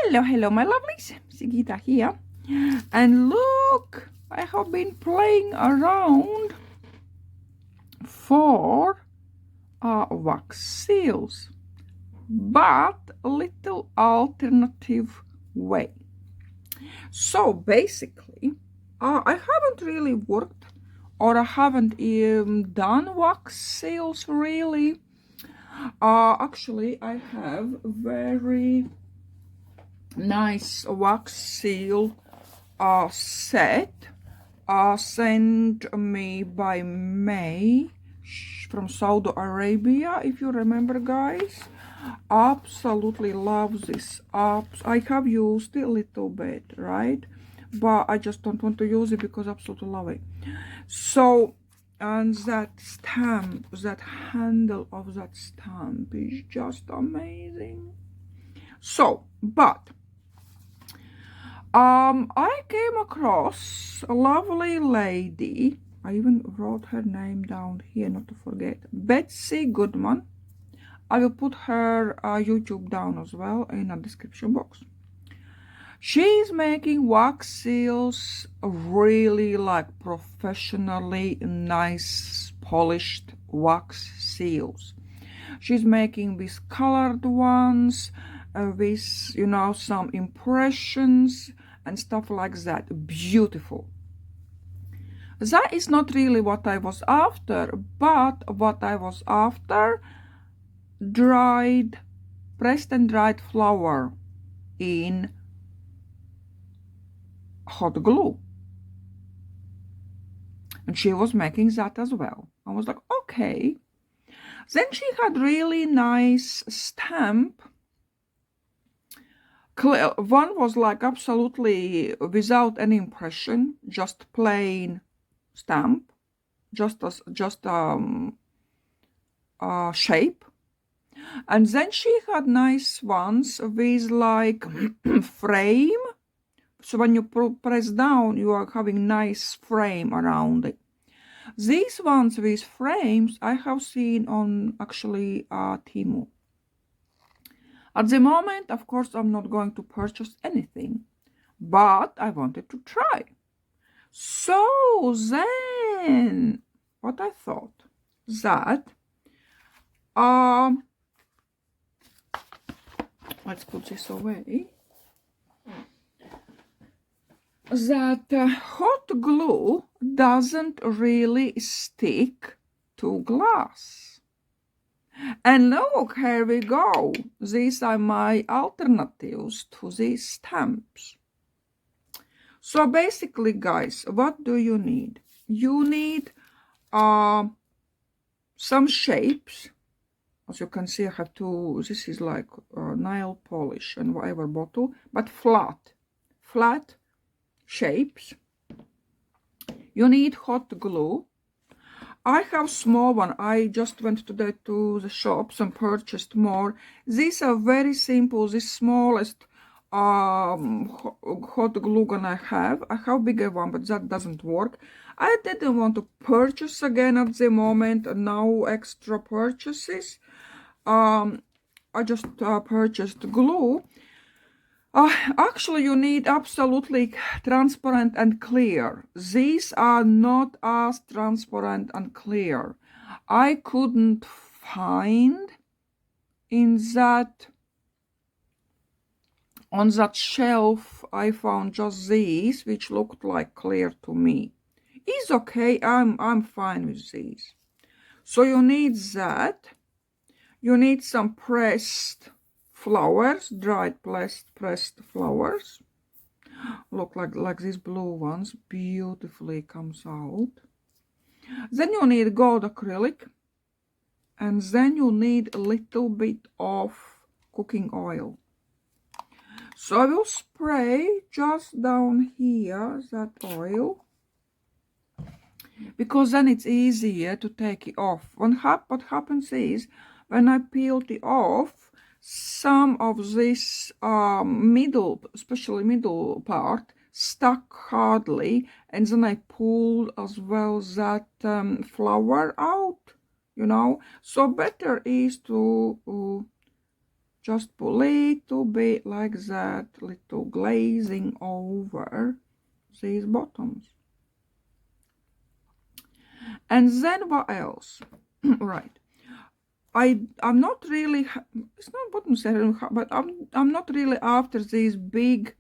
Hello, my lovelies. Sigita here. And look, I have been playing around for wax seals, but a little alternative way. So basically, I haven't really worked or I haven't done wax seals really. Actually, I have very nice wax seal set sent me by May from Saudi Arabia, if you remember, guys. Absolutely love this. I have used it a little bit, right? But I just don't want to use it because I absolutely love it. So, and that stamp, that handle of that stamp is just amazing. So, but I came across a lovely lady. I even wrote her name down here, not to forget. Betsy Goodman. I will put her YouTube down as well in the description box. She's making wax seals really like professionally nice polished wax seals. She's making these colored ones with, you know, some impressions and stuff like that. Beautiful. That is not really what I was after, but what I was after, pressed and dried flour in hot glue. And she was making that as well. I was like, okay. Then she had really nice stamp. One was like absolutely without any impression, just plain stamp, just shape. And then she had nice ones with like frame. So when you press down, you are having nice frame around it. These ones with frames I have seen on actually Temu. At the moment, of course, I'm not going to purchase anything, but I wanted to try. So then, what I thought that, let's put this away, that hot glue doesn't really stick to glass. And look, here we go. These are my alternatives to these stamps. So basically, guys, what do you need? You need some shapes. As you can see, I have two. This is like nail polish and whatever bottle, but flat shapes. You need hot glue. I have small one. I just went today to the shops and purchased more. These are very simple. The smallest hot glue gun I have. I have bigger one, but that doesn't work. I didn't want to purchase again at the moment. No extra purchases. I just purchased glue. Actually, you need absolutely transparent and clear. These are not as transparent and clear. I couldn't find in that, on that shelf, I found just these, which looked like clear to me. It's okay, I'm fine with these. So you need that. You need some pressed flowers, dried pressed flowers. Look like these blue ones, beautifully comes out. Then you need gold acrylic, and then you need a little bit of cooking oil. So I will spray just down here that oil, because then it's easier to take it off. What happens is, when I peel it off, some of this middle, especially middle part, stuck hardly, and then I pulled as well that flour out, you know. So better is to just put a little bit like that, little glazing over these bottoms. And then what else? Right. I'm not really, it's not bottom center, but I'm not really after these big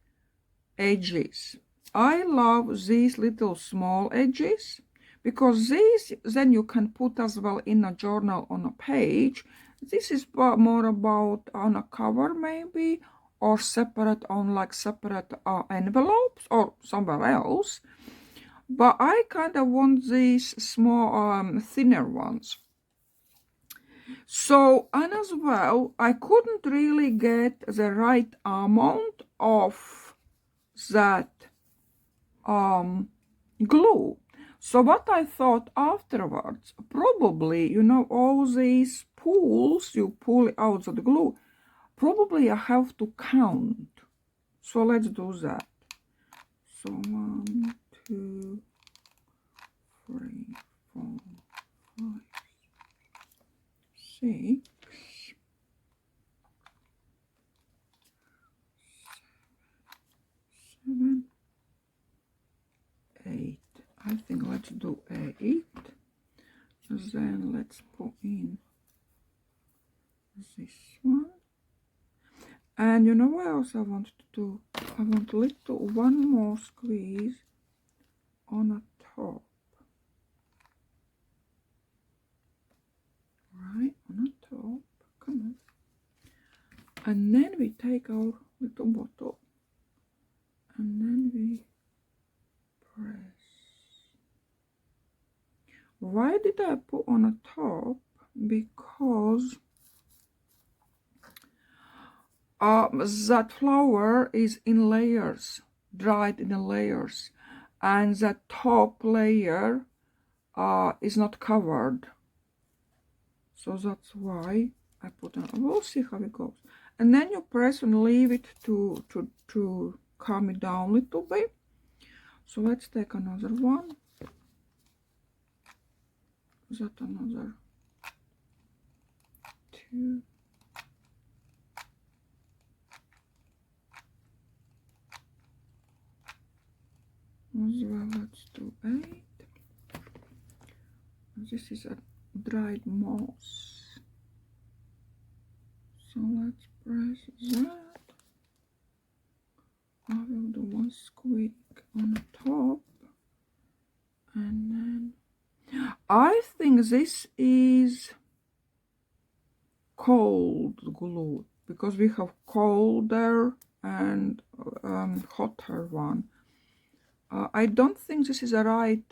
edges. I love these little small edges because these then you can put as well in a journal on a page. This is more about on a cover maybe, or separate on like separate envelopes or somewhere else. But I kind of want these small thinner ones. So, and as well, I couldn't really get the right amount of that glue. So what I thought afterwards, probably, you know, all these pulls, you pull out the glue, probably I have to count. So let's do that. So 1, 2, 3, 4, 5, 6, 7, 8. I think let's do 8. Then let's put in this one. And you know what else I want to do? I want a little one more squeeze on the top. Right, on the top. Come on. And then we take our little bottle and then we press. Why did I put on the top? Because that flower is in layers, dried in layers, and the top layer is not covered. So that's why I put on. We'll see how it goes. And then you press and leave it to calm it down a little bit. So let's take another one. Is that another 2? As well, let's do 8. This is a dried moss. So let's press that. I will do one squeak on the top. And then I think this is cold glue because we have colder and hotter one. I don't think this is a right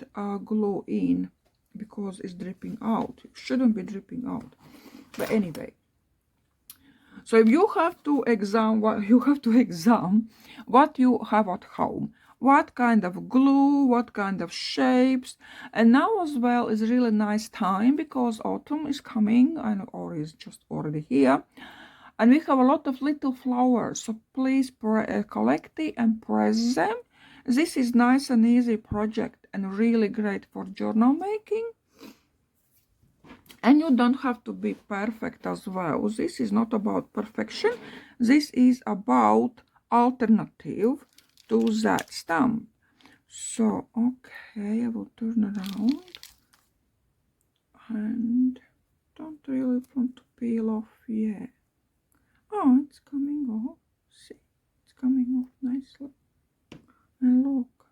glue in because it's dripping out. It shouldn't be dripping out. But anyway, so if you have to examine what you have at home, what kind of glue, what kind of shapes. And now as well is really nice time because autumn is coming and or is just already here. And we have a lot of little flowers. So please collect it and press them. This is nice and easy project and really great for journal making. And you don't have to be perfect as well. This is not about perfection. This is about alternative to that stamp. So, okay, I will turn around. And don't really want to peel off yet. Oh, it's coming off. See, it's coming off nicely. And look.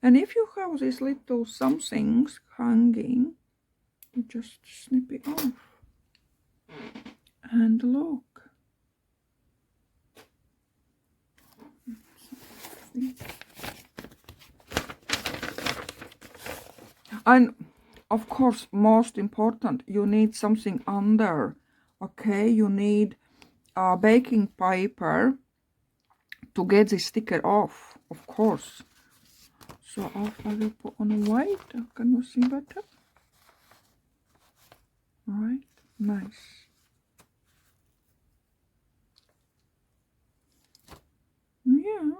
And if you have these little somethings hanging, you just snip it off. And look. And of course, most important, you need something under. Okay, you need baking paper to get the sticker off, of course. So I will put on white. Can you see better? All right, nice. Yeah,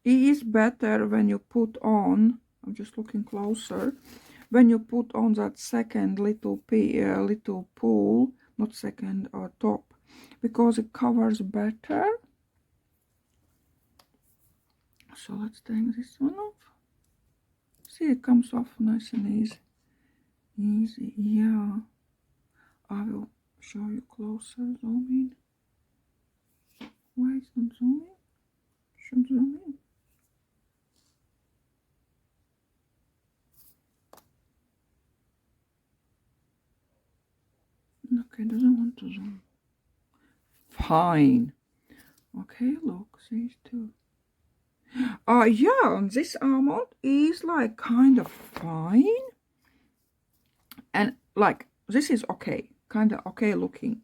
it is better when you put on. I'm just looking closer. When you put on that second little pool, not second or top, because it covers better. So let's take this one off. See, it comes off nice and easy. Easy, yeah. I will show you closer. Zoom in. Why it's not zooming? Should zoom in. Okay, doesn't want to zoom. Fine. Okay, look, these two. Yeah, this almond is like kind of fine. And like, this is okay, kind of okay looking.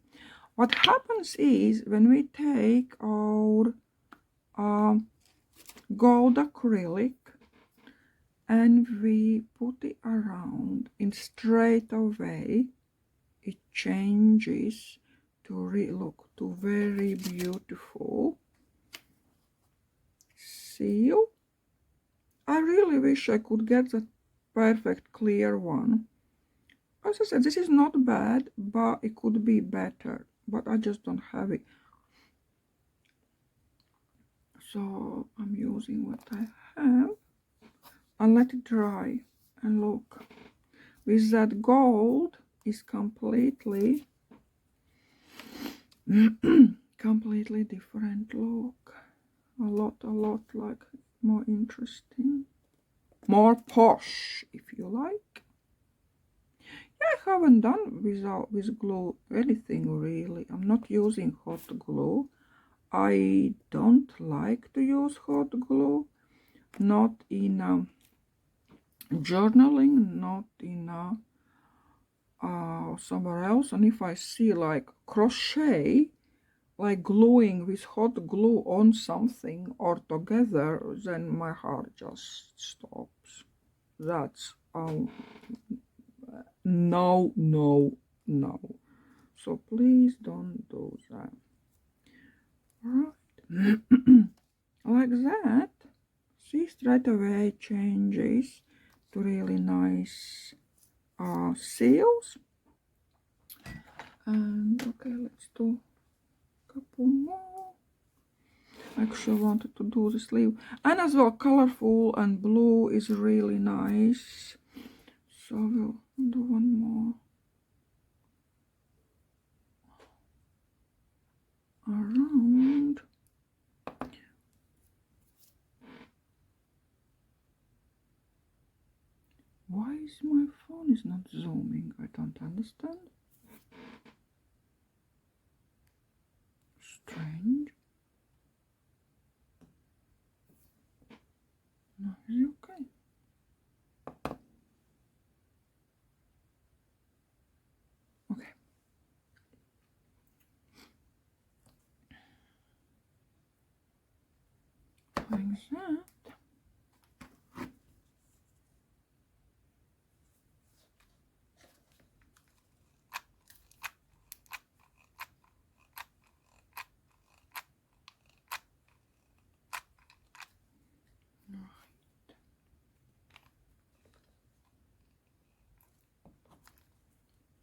What happens is when we take our gold acrylic and we put it around in straight away, it changes to look to very beautiful seal. I really wish I could get the perfect clear one. As I said, this is not bad, but it could be better, but I just don't have it. So I'm using what I have and let it dry. And look, with that gold is completely completely different look. A lot like more interesting, more posh, if you like. Yeah, I haven't done with glue anything really. I'm not using hot glue. I don't like to use hot glue, not in journaling, not in somewhere else. And if I see like crochet, like gluing with hot glue on something or together, then my heart just stops. That's no, no, no. So please don't do that. Right. Like that. See, straight away changes to really nice seals. And okay, let's do a couple more. Actually, I wanted to do the sleeve, and as well colorful and blue is really nice, so we'll do one more around. Why is my phone is not zooming? I don't understand. Strange. No, is it okay? Okay. Like that.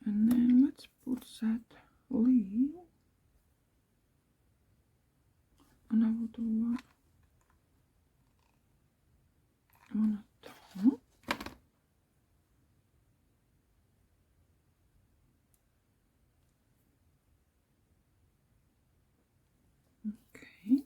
And then let's put that leaf, and I will do one on the top. Okay.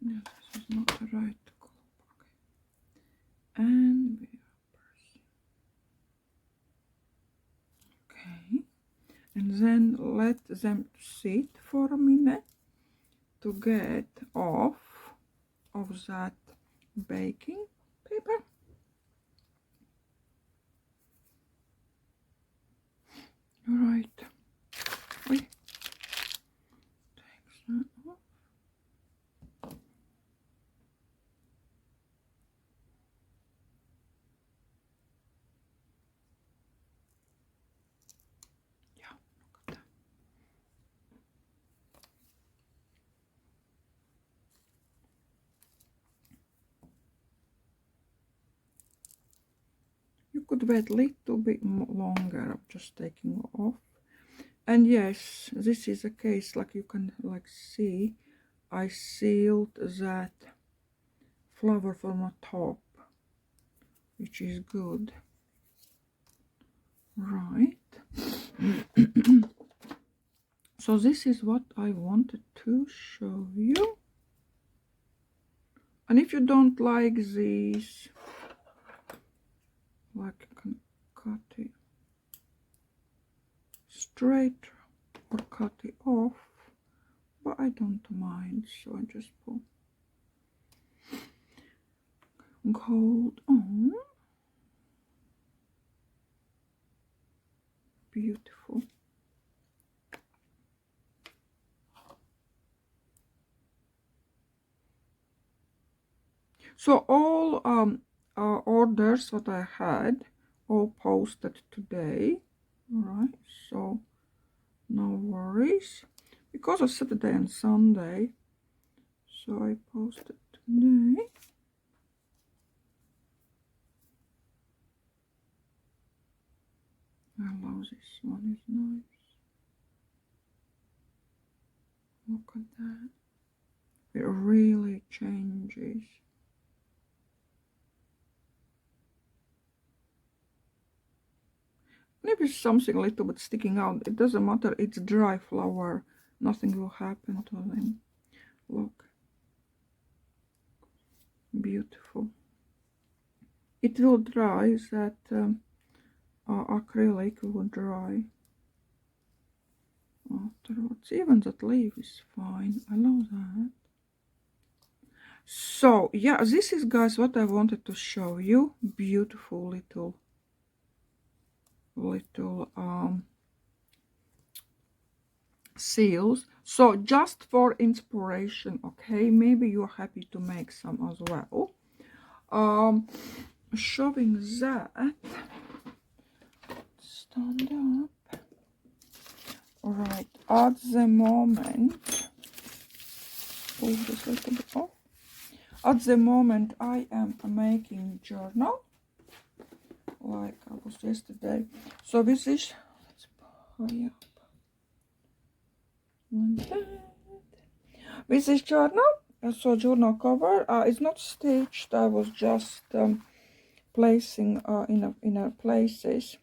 Yeah, this is not the right color. Okay. And we are pressing. Okay. And then let them sit for a minute to get off of that baking paper. All right. Wait. off. Yeah, look at that. You could wait a little bit longer. I'm just taking off. And yes, this is a case, like you can see, I sealed that flower from the top, which is good. Right. So this is what I wanted to show you. And if you don't like these, like you can cut it straight or cut it off, but I don't mind, so I just put gold on. Beautiful. So all orders that I had all posted today. All right, so no worries because of Saturday and Sunday, so I posted today. I love this one, is nice. Look at that, it really changes. Maybe something a little bit sticking out, it doesn't matter, it's dry flower, nothing will happen to them. Look, beautiful. It will dry, that acrylic will dry afterwards. Even that leaf is fine, I love that. So yeah, this is, guys, what I wanted to show you. Beautiful little seals. So just for inspiration, okay, maybe you're happy to make some as well. Showing that, stand up. All right, at the moment, pull this a little bit off. At the moment I am making journal like I was yesterday. So with this, let's hurry up like that. With this journal, so journal cover, it's not stitched, I was just placing in places.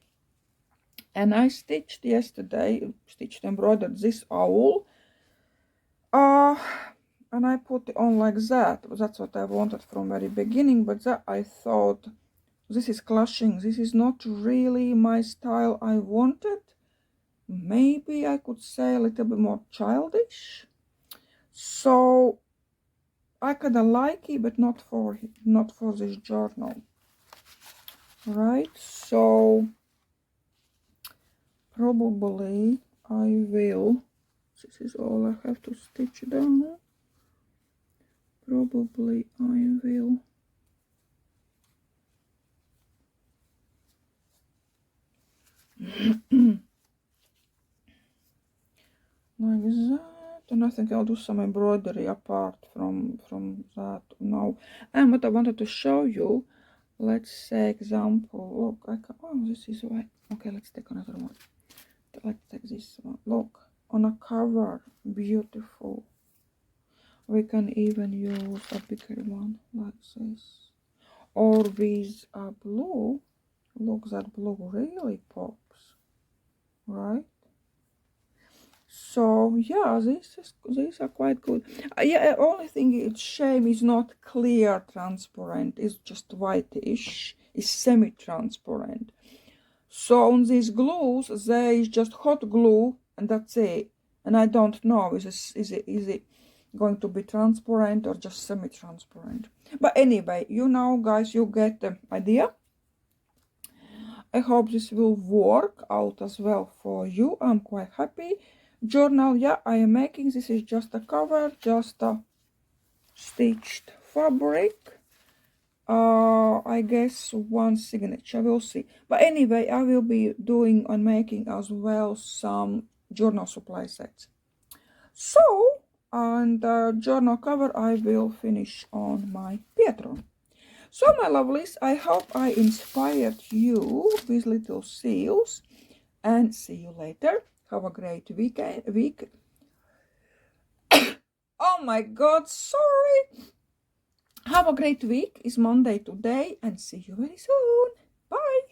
And I stitched yesterday, embroidered this owl, and I put it on like that. That's what I wanted from very beginning, but that I thought, this is clashing, this is not really my style I wanted. Maybe I could say a little bit more childish. So I kinda like it, but not for this journal. Right, so probably I will, this is all I have to stitch down. Probably I will like that, and I think I'll do some embroidery apart from that now. And what I wanted to show you, let's say example, look, oh, this is white. Okay, let's take another one. Let's take this one. Look, on a cover, beautiful. We can even use a bigger one like this, or with a blue. Look, that blue really pops, right? So yeah, these are quite good. Yeah, only thing it's shame is not clear transparent, it's just whitish, it's semi-transparent. So on these glues there is just hot glue and that's it, and I don't know is it going to be transparent or just semi-transparent. But anyway, you know, guys, you get the idea. I hope this will work out as well for you. I'm quite happy. journal, yeah, I am making. This is just a cover, just a stitched fabric. I guess one signature, we'll see. But anyway, I will be doing and making as well some journal supply sets. So, on the journal cover, I will finish on my Patreon. So, my lovelies, I hope I inspired you with little seals, and see you later. Have a great week. Oh my God, sorry. Have a great week. It's Monday today, and see you very soon. Bye.